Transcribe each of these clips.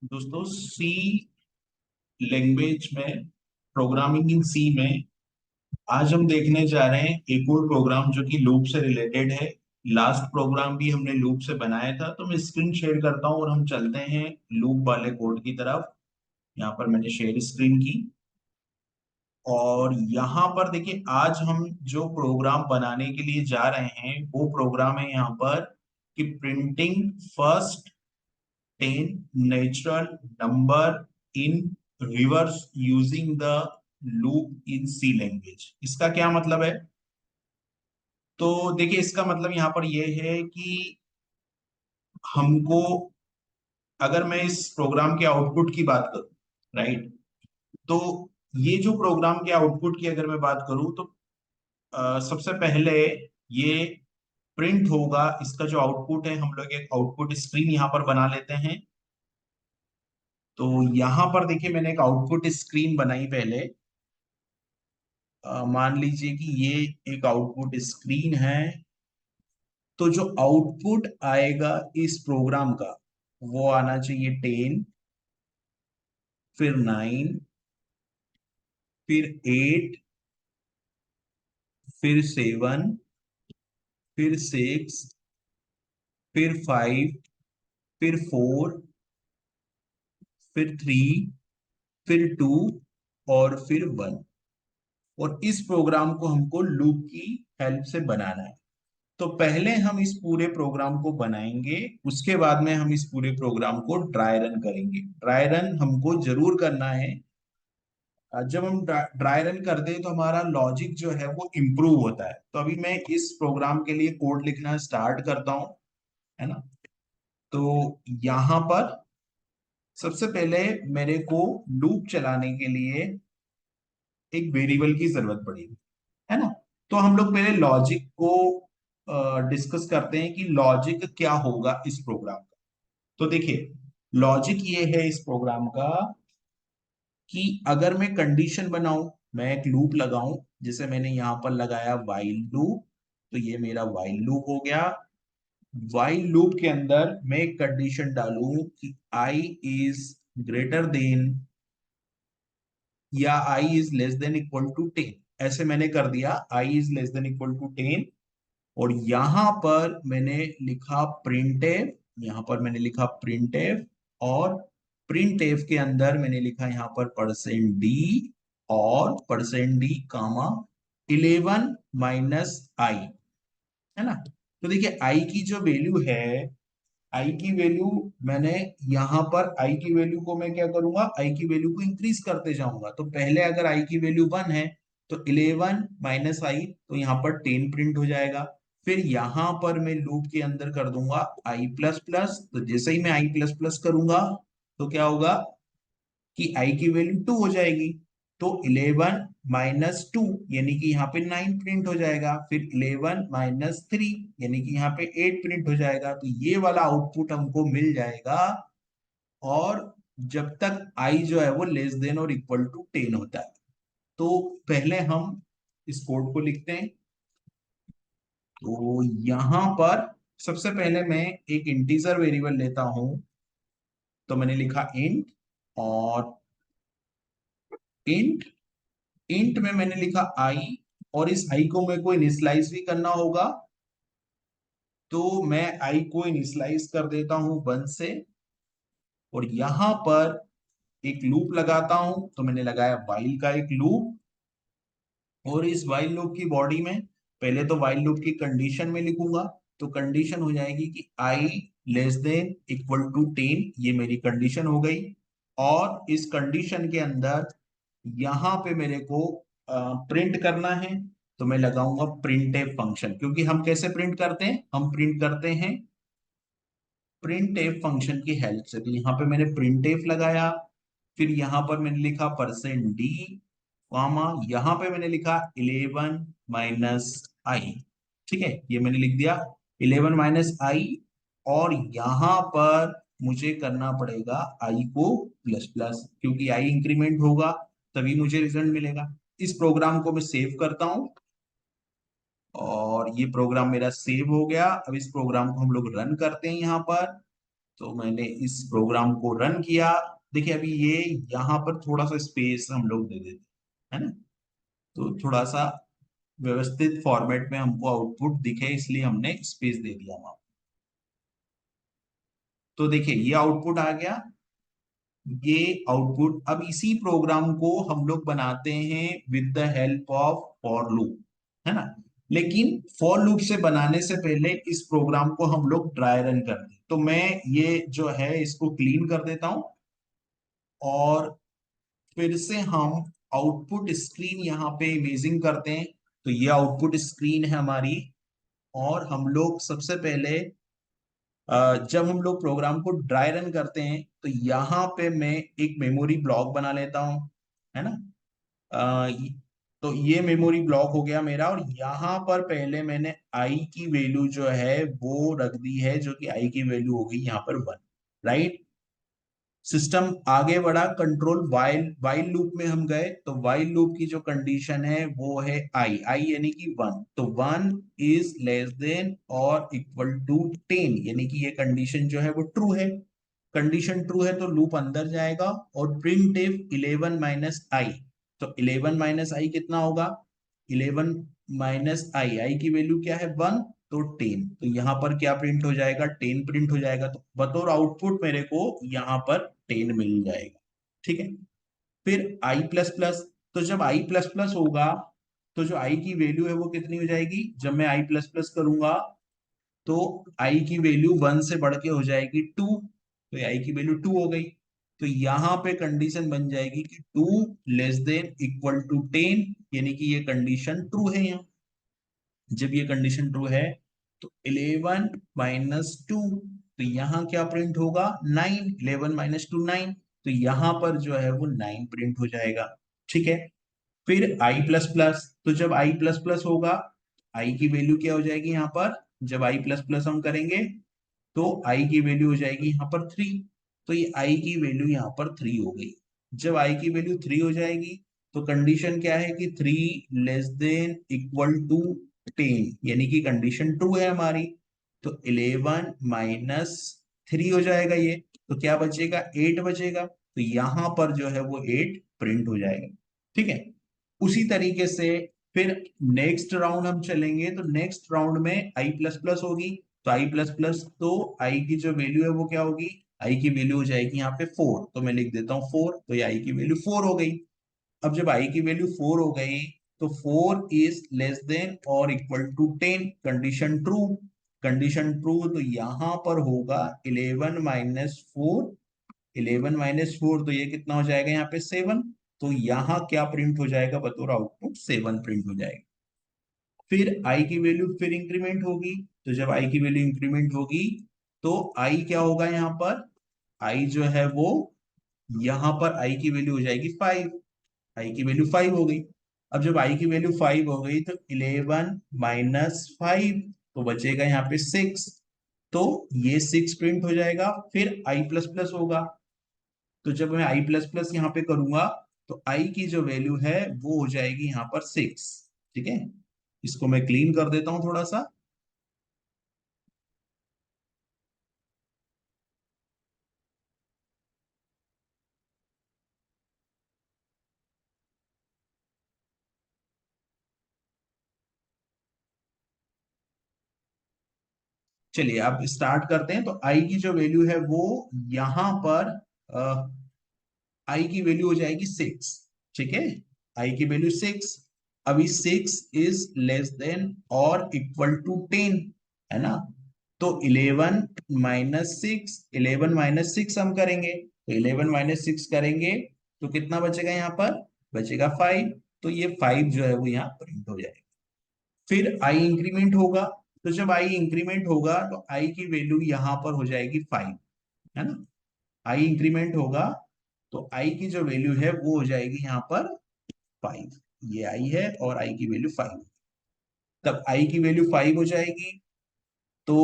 दोस्तों सी लैंग्वेज में, programming in सी में आज हम देखने जा रहे हैं एक और प्रोग्राम जो कि लूप से रिलेटेड है। लास्ट प्रोग्राम भी हमने लूप से बनाया था, तो मैं स्क्रीन शेयर करता हूँ और हम चलते हैं लूप वाले कोड की तरफ। यहाँ पर मैंने शेयर स्क्रीन की और यहाँ पर देखिए, आज हम जो प्रोग्राम बनाने के लिए जा रहे हैं वो प्रोग्राम है यहाँ पर कि printing first 10 natural number in reverse using the loop in C language। इसका क्या मतलब है? तो देखिए, इसका मतलब यहाँ पर यह है कि हमको, अगर मैं इस प्रोग्राम के आउटपुट की बात करूं, राइट, तो ये जो प्रोग्राम के आउटपुट की अगर मैं बात करूं तो सबसे पहले ये प्रिंट होगा। इसका जो आउटपुट है, हम लोग एक आउटपुट स्क्रीन यहाँ पर बना लेते हैं। तो यहाँ पर देखिए, मैंने एक आउटपुट स्क्रीन बनाई पहले। मान लीजिए कि ये एक आउटपुट स्क्रीन है। तो जो आउटपुट आएगा इस प्रोग्राम का वो आना चाहिए 10, फिर 9, फिर 8, फिर 7, फिर 6, फिर 5, फिर 4, फिर 3, फिर 2 और फिर 1। और इस प्रोग्राम को हमको लूप की हेल्प से बनाना है। तो पहले हम इस पूरे प्रोग्राम को बनाएंगे, उसके बाद में हम इस पूरे प्रोग्राम को ड्राई रन करेंगे। ड्राई रन हमको जरूर करना है। जब हम ड्राई रन करते हैं तो हमारा लॉजिक जो है वो इम्प्रूव होता है। तो अभी मैं इस प्रोग्राम के लिए कोड लिखना स्टार्ट करता हूँ, है ना। तो यहाँ पर सबसे पहले मेरे को लूप चलाने के लिए एक वेरिएबल की जरूरत पड़ेगी, है ना। तो हम लोग पहले लॉजिक को डिस्कस करते हैं कि लॉजिक क्या होगा इस प्रोग्राम का। तो देखिए, लॉजिक ये है इस प्रोग्राम का कि अगर मैं कंडीशन बनाऊं, मैं एक लूप लगाऊं, जैसे मैंने यहां पर लगाया वाइल लूप। तो ये मेरा वाइल लूप हो गया। वाइल लूप के अंदर मैं एक कंडीशन डालूं कि आई इज ग्रेटर देन या I is less than equal to 10। ऐसे मैंने कर दिया, I is less than equal to 10। और यहां पर मैंने लिखा प्रिंटफ, यहां पर मैंने लिखा प्रिंटफ। और प्रिंटफ के अंदर मैंने लिखा यहाँ पर %d और %d कामा 11 माइनस आई, है ना। तो देखिए, आई की जो वैल्यू है, आई की वैल्यू मैंने यहाँ पर आई की वैल्यू को मैं क्या करूंगा, आई की वैल्यू को इंक्रीज करते जाऊंगा। तो पहले अगर आई की वैल्यू 1 है तो 11 माइनस आई, तो यहाँ पर 10 प्रिंट हो जाएगा। फिर यहाँ पर मैं लूप के अंदर कर दूंगा आई प्लस प्लस। तो जैसे ही मैं आई प्लस प्लस करूंगा तो क्या होगा कि आई की वैल्यू 2 हो जाएगी। तो 11 माइनस 2 यानी कि यहाँ पे 9 प्रिंट हो जाएगा। फिर 11 माइनस 3 यानी कि यहाँ पे 8 प्रिंट हो जाएगा। तो ये वाला आउटपुट हमको मिल जाएगा। और जब तक आई जो है वो लेस देन और इक्वल टू 10 होता है। तो पहले हम इस कोड को लिखते हैं। तो यहां पर सबसे पहले मैं एक इंटीजर वेरिएबल लेता हूं। तो मैंने लिखा इंट, और इंट इंट में मैंने लिखा आई। और इस आई को मेरे को इनिशियलाइज भी करना होगा। तो मैं आई को इनिशियलाइज कर देता हूं 1 से। और यहां पर एक लूप लगाता हूं। तो मैंने लगाया वाइल का एक लूप। और इस वाइल लूप की बॉडी में पहले तो वाइल लूप की कंडीशन में लिखूंगा। तो कंडीशन हो जाएगी कि आई लेस देन इक्वल टू 10, ये मेरी कंडीशन हो गई। और इस कंडीशन के अंदर यहां पे मेरे को प्रिंट करना है। तो मैं लगाऊंगा प्रिंट एफ फंक्शन, क्योंकि हम कैसे प्रिंट करते हैं, हम प्रिंट करते हैं प्रिंट एफ फंक्शन की हेल्प से। तो यहाँ पे मैंने प्रिंट एफ लगाया। फिर यहाँ पर मैंने लिखा %d कामा, यहाँ पे मैंने लिखा 11 माइनस आई। ठीक है, ये मैंने लिख दिया 11 माइनस आई। और यहाँ पर मुझे करना पड़ेगा आई को प्लस प्लस, क्योंकि आई इंक्रीमेंट होगा तभी मुझे रिजल्ट मिलेगा। इस प्रोग्राम को मैं सेव करता हूं। और ये प्रोग्राम मेरा सेव हो गया। अब इस प्रोग्राम को हम लोग रन करते हैं यहाँ पर। तो मैंने इस प्रोग्राम को रन किया। देखिए अभी ये यहाँ पर थोड़ा सा स्पेस हम लोग दे देते हैं, है ना, तो थोड़ा सा व्यवस्थित फॉर्मेट में हमको आउटपुट दिखे, इसलिए हमने स्पेस दे दिया वहां। तो देखिए ये आउटपुट आ गया। ये आउटपुट अब इसी प्रोग्राम को हम लोग बनाते हैं with the help of for loop, है ना। लेकिन फॉर लूप से बनाने से पहले इस प्रोग्राम को हम लोग ड्राई रन कर दें। तो मैं ये जो है इसको क्लीन कर देता हूं, और फिर से हम आउटपुट स्क्रीन यहाँ पे इमेजिंग करते हैं। तो ये आउटपुट स्क्रीन है हमारी, और हम लोग सबसे पहले जब हम लोग प्रोग्राम को ड्राई रन करते हैं तो यहाँ पे मैं एक मेमोरी ब्लॉक बना लेता हूँ, है ना। अ, य- तो ये मेमोरी ब्लॉक हो गया मेरा, और यहाँ पर पहले मैंने आई की वैल्यू जो है वो रख दी है, जो कि आई की वैल्यू हो गई यहाँ पर 1, राइट। सिस्टम आगे बढ़ा, कंट्रोल वाइल वाइल लूप में हम गए, तो वाइल लूप की जो कंडीशन है वो है आई आई यानी कि 1, तो 1 इज लेस देन और इक्वल टू 10, यानी कि ये कंडीशन जो है वो ट्रू है। कंडीशन ट्रू है तो लूप अंदर जाएगा, और प्रिंट इफ 11 माइनस आई। तो 11 माइनस आई कितना होगा, 11 माइनस आई, आई की वैल्यू क्या है 1, तो 10। तो यहाँ पर क्या प्रिंट हो जाएगा, 10 प्रिंट हो जाएगा। तो बतौर आउटपुट मेरे को यहाँ पर 10 मिल जाएगा, ठीक है। फिर आई प्लस प्लस, तो जब आई प्लस प्लस होगा तो जो आई की वैल्यू है वो कितनी हो जाएगी, जब मैं आई प्लस प्लस करूंगा तो आई की वैल्यू 1 से बढ़ के हो जाएगी 2, तो आई की वैल्यू 2 हो गई। तो यहाँ पे कंडीशन बन जाएगी कि 2 लेस देन इक्वल टू 10, यानी कि ये कंडीशन ट्रू है यहाँ। जब ये कंडीशन ट्रू है तो 11 माइनस टू, तो यहाँ क्या प्रिंट होगा 9, 11 माइनस टू 9, तो यहाँ पर जो है वो 9 प्रिंट हो जाएगा, ठीक है। फिर आई प्लस प्लस, तो जब आई प्लस प्लस होगा, आई की वैल्यू क्या हो जाएगी यहाँ पर, जब आई प्लस प्लस हम करेंगे तो आई की वैल्यू हो जाएगी यहाँ पर 3, तो ये आई की वैल्यू यहाँ पर 3 हो गई। जब आई की वैल्यू 3 हो जाएगी तो कंडीशन क्या है कि 3 लेस देन इक्वल टू 10, यानी कि कंडीशन ट्रू है हमारी। तो 11 माइनस 3 हो जाएगा ये, तो क्या बचेगा 8 बचेगा, तो यहाँ पर जो है वो 8 प्रिंट हो जाएगा, ठीक है। उसी तरीके से फिर नेक्स्ट राउंड हम चलेंगे, तो नेक्स्ट राउंड में आई प्लस प्लस होगी। तो आई प्लस प्लस, तो आई की जो वैल्यू है वो क्या होगी, आई की वैल्यू हो जाएगी यहाँ पे 4, तो मैं लिख देता हूँ 4, तो ये आई की वैल्यू 4 हो गई। अब जब आई की वैल्यू 4 हो गई तो 4 इज लेस देन और equal to 10, condition true. Condition true, तो यहाँ पर होगा 11 माइनस 4, 11 माइनस 4, तो ये कितना हो जाएगा यहाँ पे 7, तो यहाँ क्या प्रिंट हो जाएगा बतौर आउटपुट 7 प्रिंट हो जाएगा। फिर आई की वैल्यू फिर इंक्रीमेंट होगी, तो जब आई की वैल्यू इंक्रीमेंट होगी तो आई क्या होगा यहाँ पर, आई जो है वो यहाँ पर आई की वैल्यू हो जाएगी 5, आई की वैल्यू 5 हो गई। अब जब आई की वैल्यू 5 हो गई तो 11 माइनस 5, तो बचेगा यहाँ पे 6, तो ये 6 प्रिंट हो जाएगा। फिर आई प्लस प्लस होगा, तो जब मैं आई प्लस प्लस यहाँ पे करूंगा तो आई की जो वैल्यू है वो हो जाएगी यहाँ पर 6, ठीक है। इसको मैं क्लीन कर देता हूँ थोड़ा सा। चलिए अब स्टार्ट करते हैं। तो आई की जो वैल्यू है वो यहाँ पर आई की वैल्यू हो जाएगी 6, ठीक है। आई की वैल्यू 6, अभी 6 इज लेस देन और इक्वल टू 10, है ना। तो 11 माइनस 6, 11 माइनस 6 हम करेंगे, तो 11 माइनस 6 करेंगे तो कितना बचेगा यहाँ पर, बचेगा 5, तो ये 5 जो है वो यहाँ प्रिंट हो जाएगा। फिर आई इंक्रीमेंट होगा, तो जब आई इंक्रीमेंट होगा तो आई की वैल्यू यहाँ पर हो जाएगी 5, है ना। आई इंक्रीमेंट होगा तो आई की जो वैल्यू है वो हो जाएगी यहाँ पर 5, ये आई है और आई की वैल्यू 5। तब आई की वैल्यू 5 हो जाएगी तो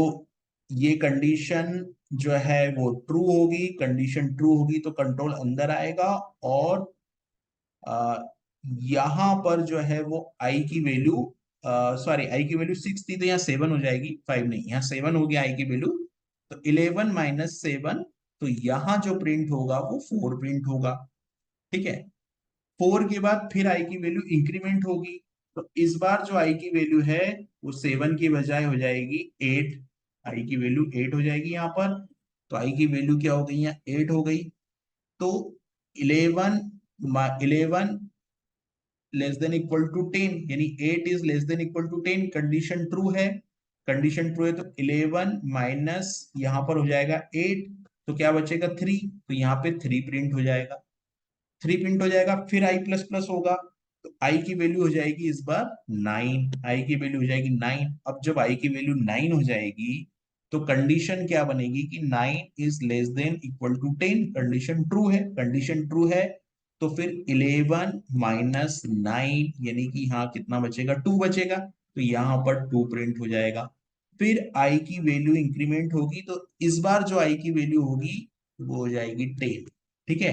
ये कंडीशन जो है वो ट्रू होगी, कंडीशन ट्रू होगी तो कंट्रोल अंदर आएगा, और आ, यहाँ पर जो है वो आई की वैल्यू, सॉरी आई की वैल्यू 6 थी तो यहाँ 7 हो जाएगी, 5 नहीं, यहाँ 7 हो गया आई की वैल्यू। तो 11 - 7, तो यहां जो प्रिंट होगा वो 4 प्रिंट होगा। ठीक है, 4 के बाद फिर आई की वैल्यू इंक्रीमेंट होगी। तो इस बार जो आई की वैल्यू है वो 7 की बजाय हो जाएगी 8। आई की वैल्यू 8 हो जाएगी यहाँ पर। तो आई की वैल्यू क्या हो गई, यहाँ 8 हो गई। तो 11 लेस देन इक्वल टू 10, यानी 8 is less than equal to 10, condition true है। कंडीशन ट्रू है तो 11 माइनस यहाँ पर हो जाएगा 8, तो क्या बचेगा 3, तो यहाँ पे 3 प्रिंट हो जाएगा। 3 प्रिंट हो जाएगा, फिर आई प्लस प्लस होगा। तो आई की वैल्यू हो जाएगी इस बार 9, आई की वैल्यू हो जाएगी 9। अब जब आई की वैल्यू 9 हो जाएगी तो कंडीशन क्या बनेगी कि 9 is less than equal to 10, condition true है। कंडीशन ट्रू है तो फिर 11 - 9, यानी कि यहाँ कितना बचेगा, 2 बचेगा। तो यहाँ पर 2 प्रिंट हो जाएगा। फिर आई की वैल्यू इंक्रीमेंट होगी, तो इस बार जो आई की वैल्यू होगी वो हो जाएगी 10। ठीक है,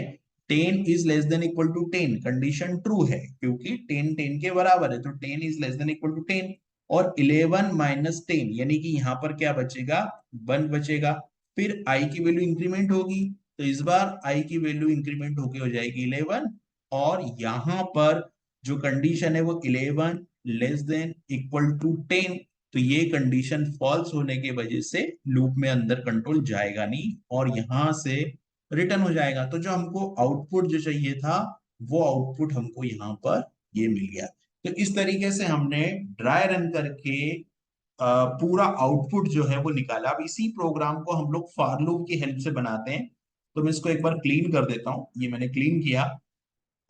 10 is less than equal to 10, condition true है क्योंकि 10 10 के बराबर है, तो 10 is less than equal to 10। और 11 - 10, यानी कि यहाँ पर क्या बचेगा, 1 बचेगा। फिर आई की वैल्यू इंक्रीमेंट होगी, तो इस बार आई की वैल्यू इंक्रीमेंट होके हो जाएगी 11। और यहाँ पर जो कंडीशन है वो 11 लेस देन इक्वल टू 10, तो ये कंडीशन फॉल्स होने की वजह से लूप में अंदर कंट्रोल जाएगा नहीं और यहां से रिटर्न हो जाएगा। तो जो हमको आउटपुट जो चाहिए था वो आउटपुट हमको यहाँ पर ये मिल गया। तो इस तरीके से हमने ड्राई रन करके पूरा आउटपुट जो है वो निकाला। अब इसी प्रोग्राम को हम लोग फॉर लूप की हेल्प से बनाते हैं। तो मैं इसको एक बार क्लीन कर देता हूं, ये मैंने क्लीन किया।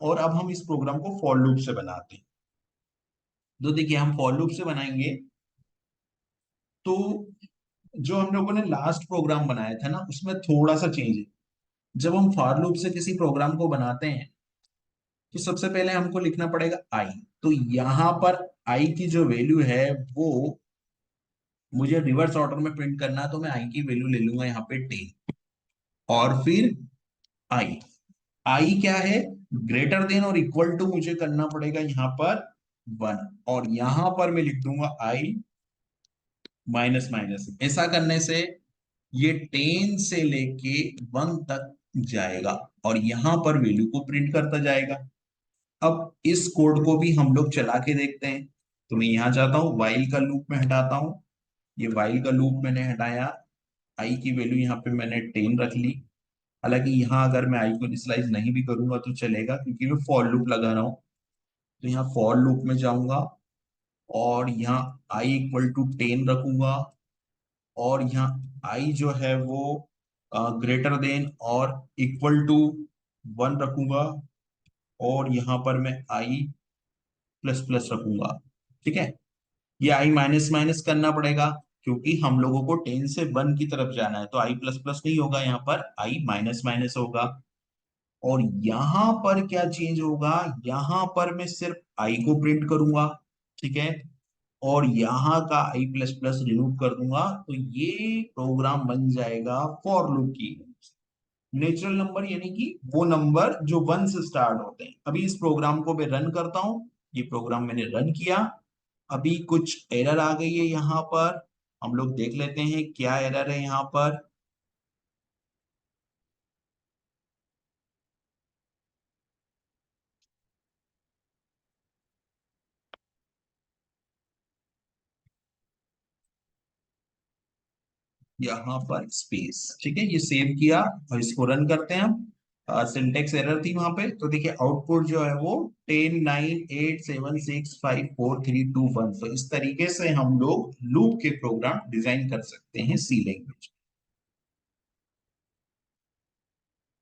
और अब हम इस प्रोग्राम को फॉर लूप से बनाते हैं। तो देखिए हम फॉर लूप से बनाएंगे तो जो हम लोगों ने लास्ट प्रोग्राम बनाया था ना उसमें थोड़ा सा चेंज है। जब हम फॉर लूप से किसी प्रोग्राम को बनाते हैं तो सबसे पहले हमको लिखना पड़ेगा आई। तो यहां पर आई की जो वैल्यू है वो मुझे रिवर्स ऑर्डर में प्रिंट करना है, तो मैं आई की वैल्यू ले लूंगा यहाँ पे 10। और फिर आई, आई क्या है, ग्रेटर देन और इक्वल टू मुझे करना पड़ेगा यहाँ पर 1। और यहां पर मैं लिख दूंगा आई माइनस माइनस। ऐसा करने से ये 10 से लेके 1 तक जाएगा और यहां पर वैल्यू को प्रिंट करता जाएगा। अब इस कोड को भी हम लोग चला के देखते हैं। तो मैं यहाँ जाता हूँ, वाइल का लूप में हटाता हूँ। ये वाइल का लूप मैंने हटाया, आई की वैल्यू यहाँ पे मैंने 10 रख ली। हालांकि यहाँ अगर मैं आई को इनिशियलाइज नहीं भी करूंगा तो चलेगा क्योंकि मैं फॉर लूप लगा रहा हूँ। तो यहाँ फॉर लूप में जाऊंगा और यहाँ आई इक्वल टू 10 रखूंगा। और यहाँ आई जो है वो ग्रेटर देन और इक्वल टू 1 रखूंगा। और यहाँ पर मैं आई प्लस प्लस रखूंगा। ठीक है, ये आई माइनस माइनस करना पड़ेगा क्योंकि हम लोगों को 10 से 1 की तरफ जाना है। तो आई प्लस प्लस नहीं होगा, यहाँ पर आई माइनस माइनस होगा। और यहाँ पर क्या चेंज होगा, यहाँ पर मैं सिर्फ आई को प्रिंट करूंगा। ठीक है, और यहाँ का आई प्लस प्लस रिमूव कर दूंगा। तो ये प्रोग्राम बन जाएगा फॉर लूप की नेचुरल नंबर, यानी कि वो नंबर जो 1 से स्टार्ट होते हैं। अभी इस प्रोग्राम को मैं रन करता हूं। ये प्रोग्राम मैंने रन किया। अभी कुछ एरर आ गई है यहाँ पर, हम लोग देख लेते हैं क्या एरर है यहाँ पर। यहाँ पर स्पेस, ठीक है, ये सेव किया और इसको रन करते हैं हम। सिंटेक्स एरर थी वहां पे, तो देखिए आउटपुट जो है वो 10 9 8 7 6 5 4 3 2 1। तो इस तरीके से हम लोग लूप के प्रोग्राम डिजाइन कर सकते हैं सी लैंग्वेज।